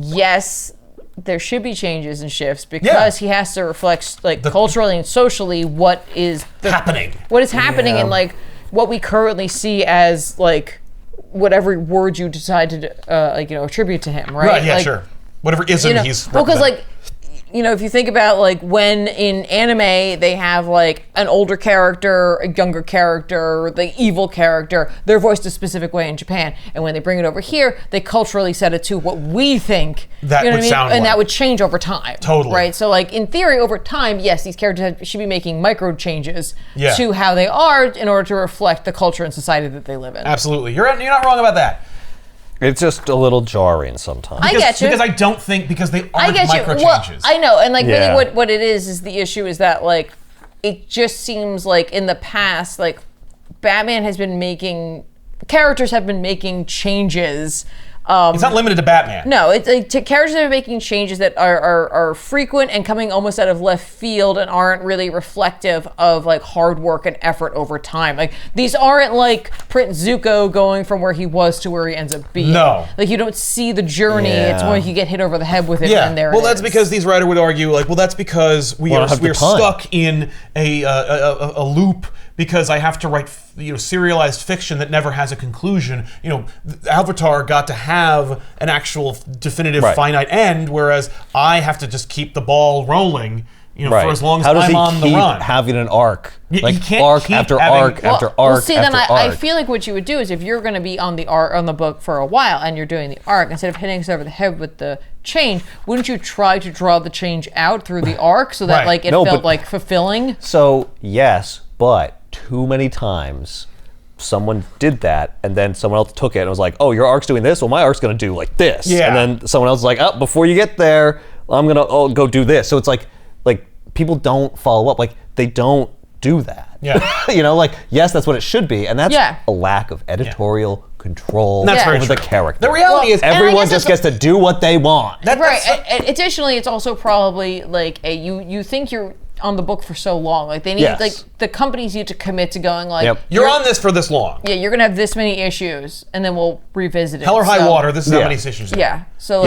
yes, there should be changes and shifts because he has to reflect culturally and socially what is happening. What is happening and what we currently see as whatever word you decide to attribute to him, right? Right, yeah, sure. Whatever ism he's representing. If you think about when in anime they have an older character, a younger character, the evil character, they're voiced a specific way in Japan, and when they bring it over here, they culturally set it to what we think that would sound and that would change over time. Totally. Right? So in theory, over time, yes, these characters should be making micro changes Yeah. to how they are in order to reflect the culture and society that they live in. Absolutely. You're not wrong about that. It's just a little jarring sometimes. I get you. Because I don't think, because they aren't micro changes. I know, and really what it is the issue is that it just seems in the past, Batman has been characters have been making changes. It's not limited to Batman. No, it's characters that are making changes that are frequent and coming almost out of left field and aren't really reflective of hard work and effort over time. These aren't Prince Zuko going from where he was to where he ends up being. No. You don't see the journey. It's when you get hit over the head with it and there well, it that's is. because these writers would argue that's because we're stuck in a loop because I have to write serialized fiction that never has a conclusion. Avatar got to have an actual definitive finite end, whereas I have to just keep the ball rolling for as long as I'm on the run. How does he keep having an arc? You can't arc keep after having, arc after arc see, after then arc. I feel like what you would do is if you're going to be on the book for a while and you're doing the arc, instead of hitting us over the head with the change, wouldn't you try to draw the change out through the arc so that it felt fulfilling? So yes, but too many times someone did that and then someone else took it and was like, oh, your arc's doing this, well my arc's gonna do this. Yeah. And then someone else is like, oh, before you get there, I'm gonna go do this. So it's like people don't follow up, they don't do that. Yeah. Yes, that's what it should be, and that's a lack of editorial control over the character. The reality is everyone just gets to do what they want. Additionally, it's also probably you think you're on the book for so long, they need the companies need to commit to going you're on this for this long. Yeah, you're gonna have this many issues, and then we'll revisit it. Hell or high water. This is how many issues. So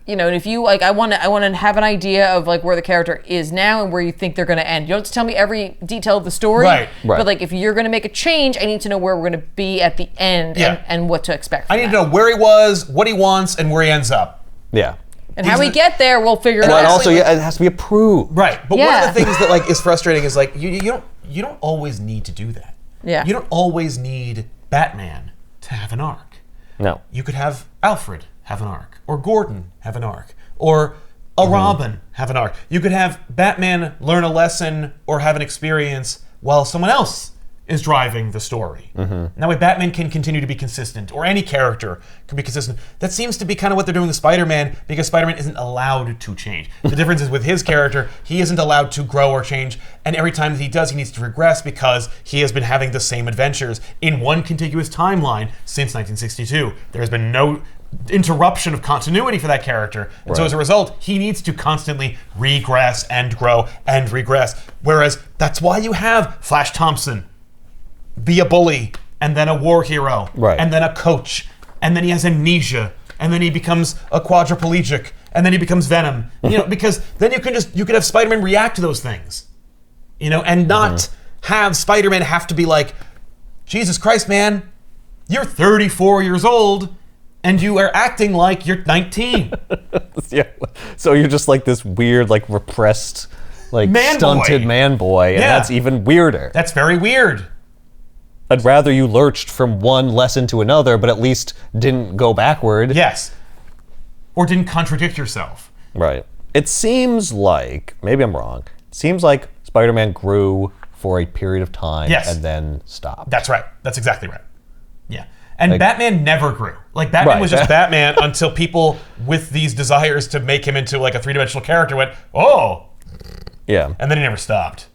and if you I want to have an idea of where the character is now and where you think they're gonna end. You don't have to tell me every detail of the story, right. But if you're gonna make a change, I need to know where we're gonna be at the end and what to expect. I need to know where he was, what he wants, and where he ends up. Yeah. And how we get there, we'll figure it out. And also, it has to be approved. Right, but one of the things that is frustrating is you don't always need to do that. Yeah. You don't always need Batman to have an arc. No. You could have Alfred have an arc, or Gordon have an arc, or a Robin have an arc. You could have Batman learn a lesson or have an experience while someone else is driving the story. And that way Batman can continue to be consistent, or any character can be consistent. That seems to be kind of what they're doing with Spider-Man, because Spider-Man isn't allowed to change. The difference is with his character, he isn't allowed to grow or change, and every time that he does, he needs to regress because he has been having the same adventures in one contiguous timeline since 1962. There has been no interruption of continuity for that character, and so as a result he needs to constantly regress and grow and regress, whereas that's why you have Flash Thompson be a bully and then a war hero and then a coach and then he has amnesia and then he becomes a quadriplegic and then he becomes Venom, because then you could have Spider-Man react to those things, and not have Spider-Man have to be like, Jesus Christ, man, you're 34 years old and you are acting like you're 19. So you're just this weird, repressed, man stunted boy. Man boy, and that's even weirder. That's very weird. I'd rather you lurched from one lesson to another, but at least didn't go backward. Yes. Or didn't contradict yourself. Right. It seems like, maybe I'm wrong, it seems like Spider-Man grew for a period of time and then stopped. That's right. That's exactly right. Yeah. And Batman never grew. Batman was just Batman until people with these desires to make him into a three-dimensional character went, oh. Yeah. And then he never stopped.